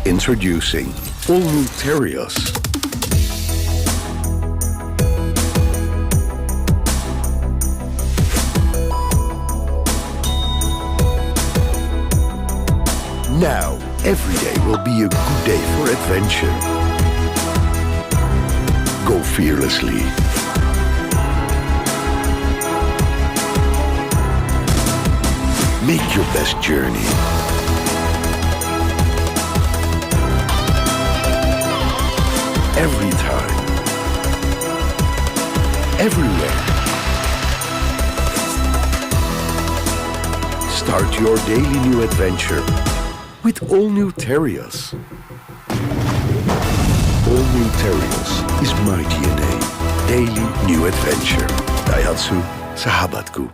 Introducing all-new Terios. Now, every day will be a good day for adventure. Go fearlessly. Make your best journey. Every time. Everywhere. Start your daily new adventure with all-new Terios. All-new Terios is my DNA. Daily new adventure. Daihatsu Sahabatku.